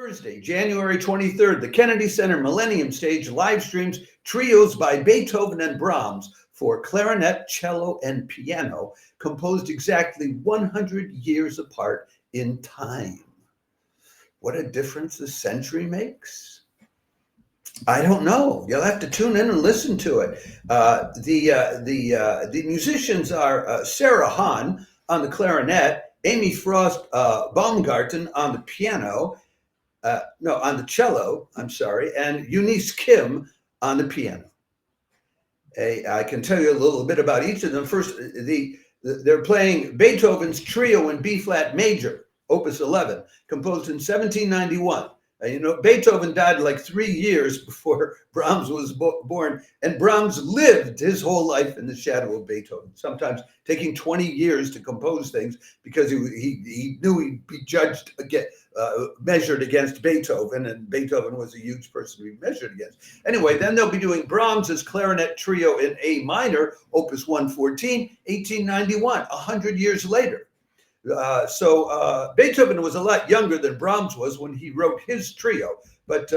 Thursday, January 23rd, the Kennedy Center Millennium Stage live streams trios by Beethoven and Brahms for clarinet, cello, and piano, composed exactly 100 years apart in time. What a difference a century makes. I don't know. You'll have to tune in and listen to it. The musicians are Sara on the clarinet, Amy Frost Baumgarten on the piano, on the cello, I'm sorry, and Eunice Kim on the piano. I can tell you a little bit about each of them. First, they're playing Beethoven's Trio in B-flat major, Opus 11, composed in 1791. Beethoven died like 3 years before Brahms was born, and Brahms lived his whole life in the shadow of Beethoven, sometimes taking 20 years to compose things because he knew he'd be judged, measured against Beethoven, and Beethoven was a huge person to be measured against. Anyway, then they'll be doing Brahms's Clarinet Trio in A minor, Opus 114, 1891, 100 years later. Beethoven was a lot younger than Brahms was when he wrote his trio, but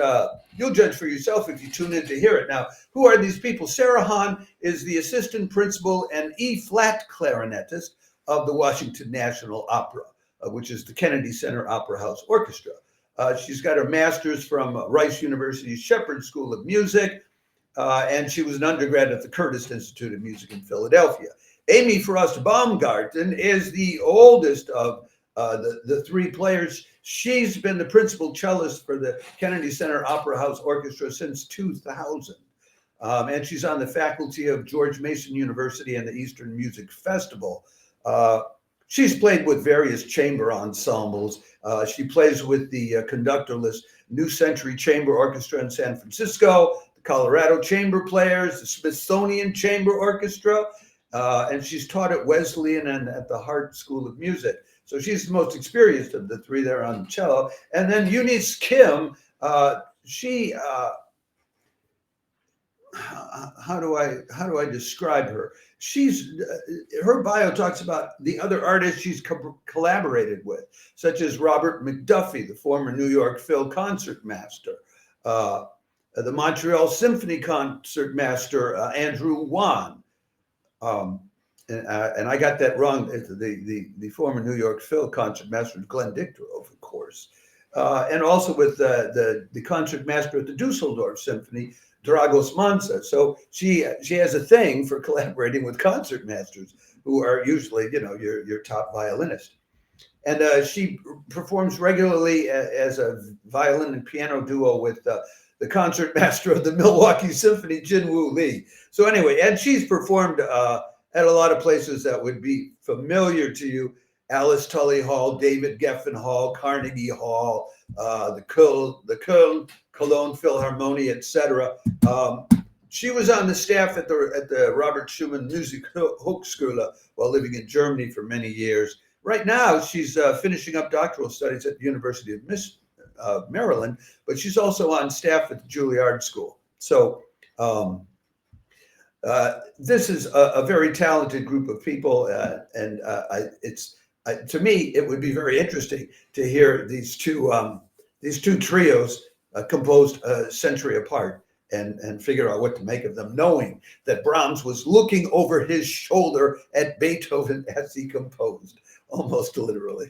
you'll judge for yourself if you tune in to hear it. Now, who are these people? Sara Hahn is the assistant principal and E-flat clarinetist of the Washington National Opera, which is the Kennedy Center Opera House Orchestra. She's got her master's from Rice University's Shepherd School of Music, and she was an undergrad at the Curtis Institute of Music in Philadelphia. Amy Frost Baumgarten is the oldest of the three players. She's been the principal cellist for the Kennedy Center Opera House Orchestra since 2000. And she's on the faculty of George Mason University and the Eastern Music Festival. She's played with various chamber ensembles. She plays with the conductorless New Century Chamber Orchestra in San Francisco, the Colorado Chamber Players, the Smithsonian Chamber Orchestra, and she's taught at Wesleyan and at the Hart School of Music. So she's the most experienced of the three there on the cello. And then Eunice Kim, how do I describe her? Her bio talks about the other artists she's collaborated with, such as Robert McDuffie, the former New York Phil concertmaster, the Montreal Symphony concertmaster Andrew Wan. And I got that wrong. The former New York Phil concertmaster Glenn Dicterove, of course, and also with the concertmaster at the Dusseldorf Symphony, Dragos Mansa. So she has a thing for collaborating with concertmasters who are usually, your top violinist. And she performs regularly as a violin and piano duo with the concertmaster of the Milwaukee Symphony, Jin-Woo Lee. So anyway, and she's performed at a lot of places that would be familiar to you: Alice Tully Hall, David Geffen Hall, Carnegie Hall, the Cologne Philharmonie, etc. She was on the staff at the Robert Schumann Musik Hochschule while living in Germany for many years. Right now, she's finishing up doctoral studies at the University of Maryland, but she's also on staff at the Juilliard School. So this is a very talented group of people, and to me, it would be very interesting to hear these two trios composed a century apart and figure out what to make of them, knowing that Brahms was looking over his shoulder at Beethoven as he composed, almost literally.